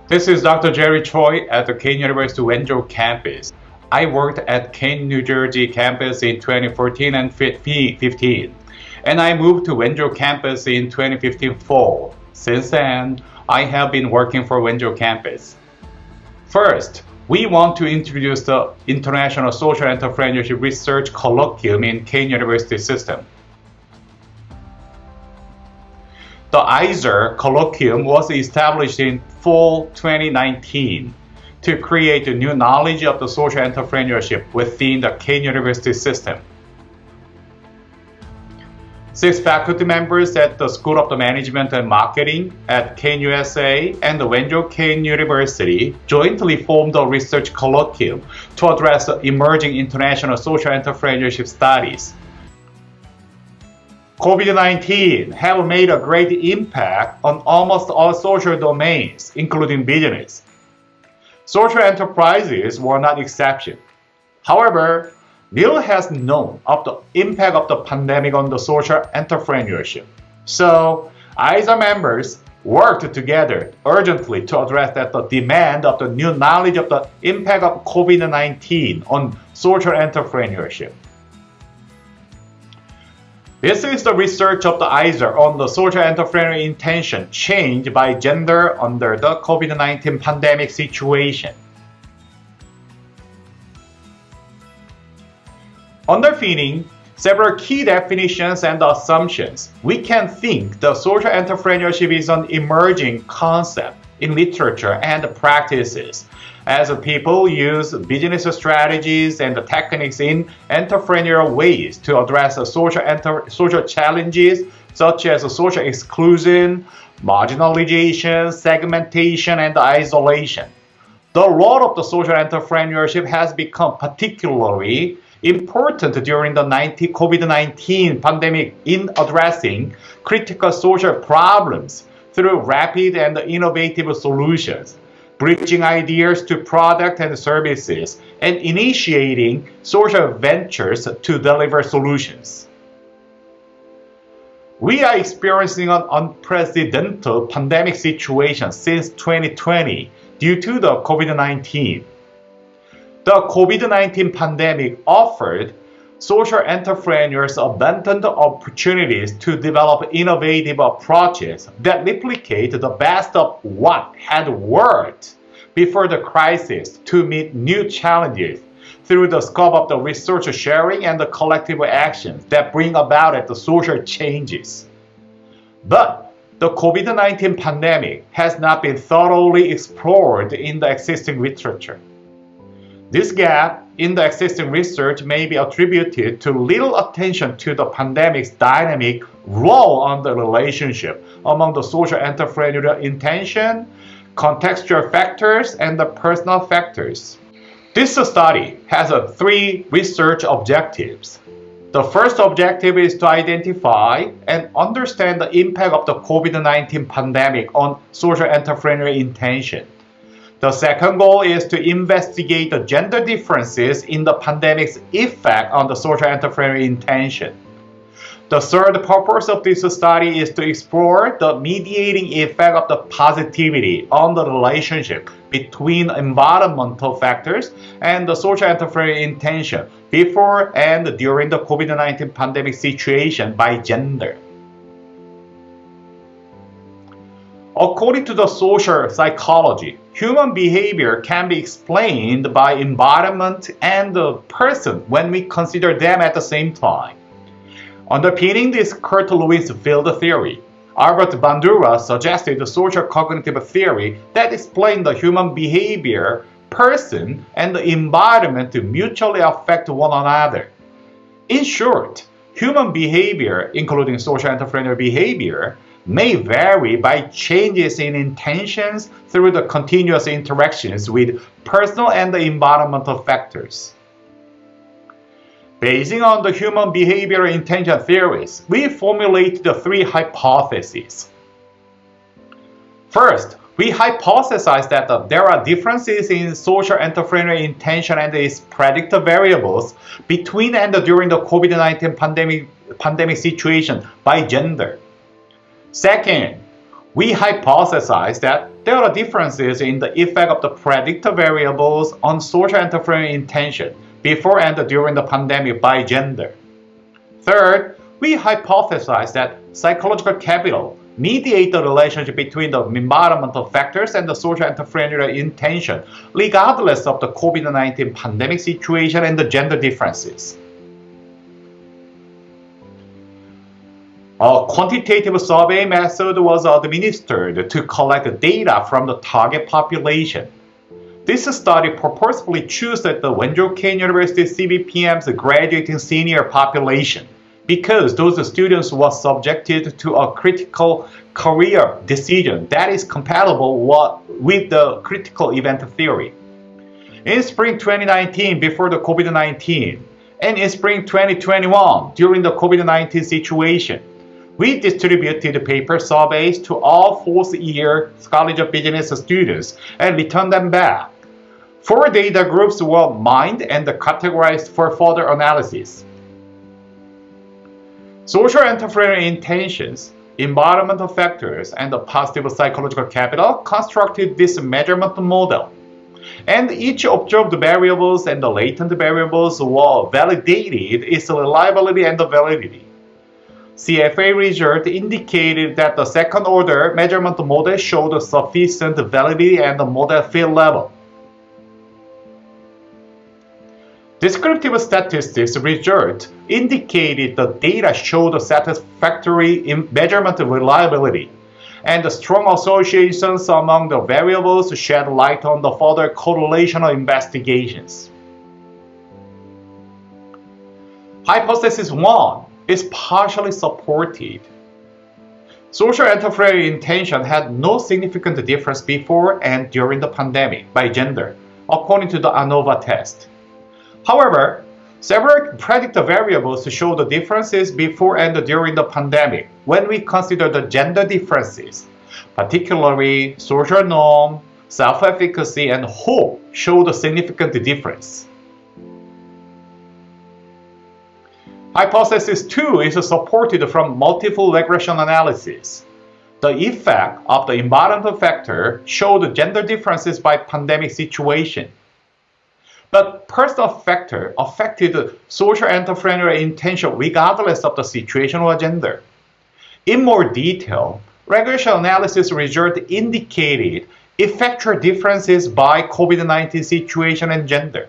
This is Dr. Jerry Choi at the Kane University Wenzhou campus. I worked at Kane, New Jersey campus in 2014 and 2015, and I moved to Wenzhou campus in 2015 fall. Since then, I have been working for Wenzhou campus. First, we want to introduce the International Social Entrepreneurship Research Colloquium in Kane University system. The ISER Colloquium was established in fall 2019 to create a new knowledge of the social entrepreneurship within the Kane University system. 6 faculty members at the School of the Management and Marketing at Kane USA and the Wenzhou-Kean University jointly formed a research colloquium to address emerging international social entrepreneurship studies. COVID-19 have made a great impact on almost all social domains, including business. Social enterprises were not exception. However, little has known of the impact of the pandemic on the social entrepreneurship. So, ISER members worked together urgently to address the demand of the new knowledge of the impact of COVID-19 on social entrepreneurship. This is the research of the ISER on the social entrepreneurial intention changed by gender under the COVID-19 pandemic situation. Underpinning several key definitions and assumptions, we can think the social entrepreneurship is an emerging concept in literature and practices as people use business strategies and techniques in entrepreneurial ways to address social challenges such as social exclusion, marginalization, segmentation, and isolation. The role of the social entrepreneurship has become particularly important during the COVID-19 pandemic in addressing critical social problems through rapid and innovative solutions, bridging ideas to products and services, and initiating social ventures to deliver solutions. We are experiencing an unprecedented pandemic situation since 2020 due to the COVID-19. The COVID-19 pandemic offered social entrepreneurs abundant opportunities to develop innovative approaches that replicate the best of what had worked before the crisis to meet new challenges through the scope of the research sharing and the collective actions that bring about the social changes. But the COVID-19 pandemic has not been thoroughly explored in the existing literature. This gap in the existing research may be attributed to little attention to the pandemic's dynamic role on the relationship among the social entrepreneurial intention, contextual factors, and the personal factors. This study has 3 research objectives. The first objective is to identify and understand the impact of the COVID-19 pandemic on social entrepreneurial intention. The second goal is to investigate the gender differences in the pandemic's effect on the social entrepreneurial intention. The third purpose of this study is to explore the mediating effect of the positivity on the relationship between environmental factors and the social entrepreneurial intention before and during the COVID-19 pandemic situation by gender. According to the social psychology, human behavior can be explained by environment and the person when we consider them at the same time. Underpinning this Kurt Lewis field theory, Albert Bandura suggested the social cognitive theory that explained the human behavior, person, and the environment to mutually affect one another. In short, human behavior, including social entrepreneurial behavior, may vary by changes in intentions through the continuous interactions with personal and environmental factors. Basing on the human behavioral intention theories, we formulate the 3 hypotheses. First, we hypothesize that there are differences in social entrepreneurial intention and its predictor variables between and during the COVID-19 pandemic situation by gender. Second, we hypothesize that there are differences in the effect of the predictor variables on social entrepreneurial intention before and during the pandemic by gender. Third, we hypothesize that psychological capital mediate the relationship between the environmental factors and the social entrepreneurial intention, regardless of the COVID-19 pandemic situation and the gender differences. A quantitative survey method was administered to collect data from the target population. This study purposefully chose the Wenzhou-Kean University CBPM's graduating senior population because those students were subjected to a critical career decision that is compatible with the critical event theory. In spring 2019, before the COVID-19, and in spring 2021, during the COVID-19 situation, we distributed paper surveys to all fourth-year College of Business students and returned them back. 4 data groups were mined and categorized for further analysis. Social entrepreneurial intentions, environmental factors, and the positive psychological capital constructed this measurement model. And each observed variables and the latent variables were validated its reliability and validity. CFA result indicated that the second-order measurement model showed sufficient validity and the model fit level. Descriptive statistics result indicated the data showed satisfactory measurement reliability, and the strong associations among the variables shed light on the further correlational investigations. Hypothesis 1 is partially supported. Social entrepreneurial intention had no significant difference before and during the pandemic by gender, according to the ANOVA test. However, several predictor variables show the differences before and during the pandemic when we consider the gender differences, particularly social norm, self-efficacy, and hope show the significant difference. Hypothesis 2 is supported from multiple regression analysis. The effect of the environmental factor showed gender differences by pandemic situation. But personal factor affected social entrepreneurial intention regardless of the situation or gender. In more detail, regression analysis result indicated effectual differences by COVID-19 situation and gender.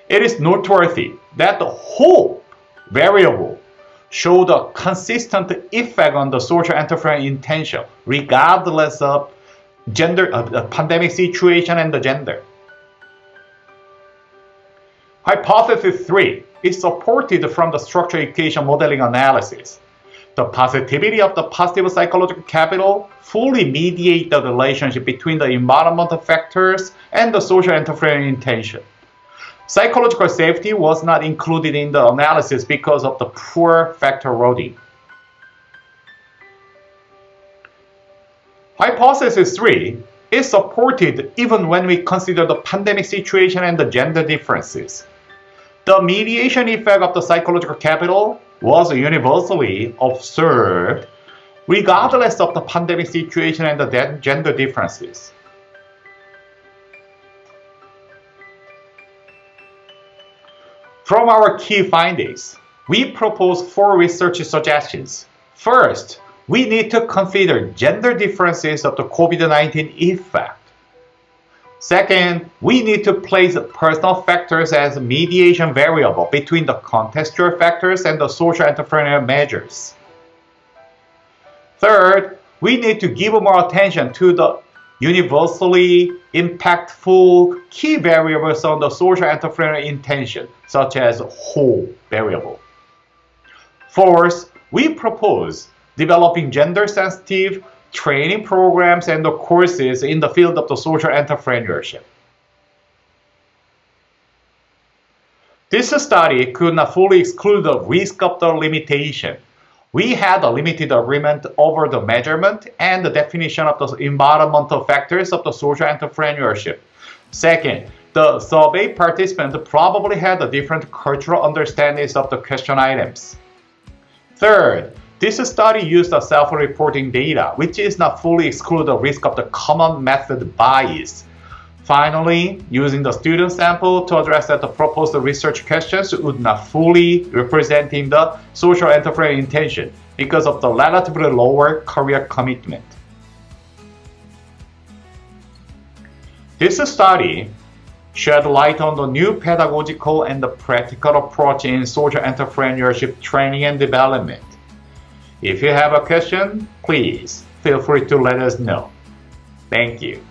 It is noteworthy that the hope variable showed a consistent effect on the social entrepreneurial intention regardless of gender, the pandemic situation and the gender. Hypothesis 3 is supported from the structural equation modeling analysis. The positivity of the positive psychological capital fully mediates the relationship between the environmental factors and the social entrepreneurial intention. Psychological safety was not included in the analysis because of the poor factor loading. Hypothesis 3 is supported even when we consider the pandemic situation and the gender differences. The mediation effect of the psychological capital was universally observed regardless of the pandemic situation and the gender differences. From our key findings, we propose 4 research suggestions. First, we need to consider gender differences of the COVID-19 effect. Second, we need to place personal factors as mediation variable between the contextual factors and the social entrepreneurial measures. Third, we need to give more attention to the universally impactful key variables on the social entrepreneurial intention, such as whole variable. Fourth, we propose developing gender-sensitive training programs and the courses in the field of the social entrepreneurship. This study could not fully exclude the risk of the limitation. We had a limited agreement over the measurement and the definition of the environmental factors of the social entrepreneurship. Second, the survey participants probably had a different cultural understandings of the question items. Third, This study used the self-reporting data, which is not fully exclude the risk of the common method bias. Finally, using the student sample to address that the proposed research questions would not fully representing the social entrepreneurial intention because of the relatively lower career commitment. This study shed light on the new pedagogical and the practical approach in social entrepreneurship training and development. If you have a question, please feel free to let us know. Thank you.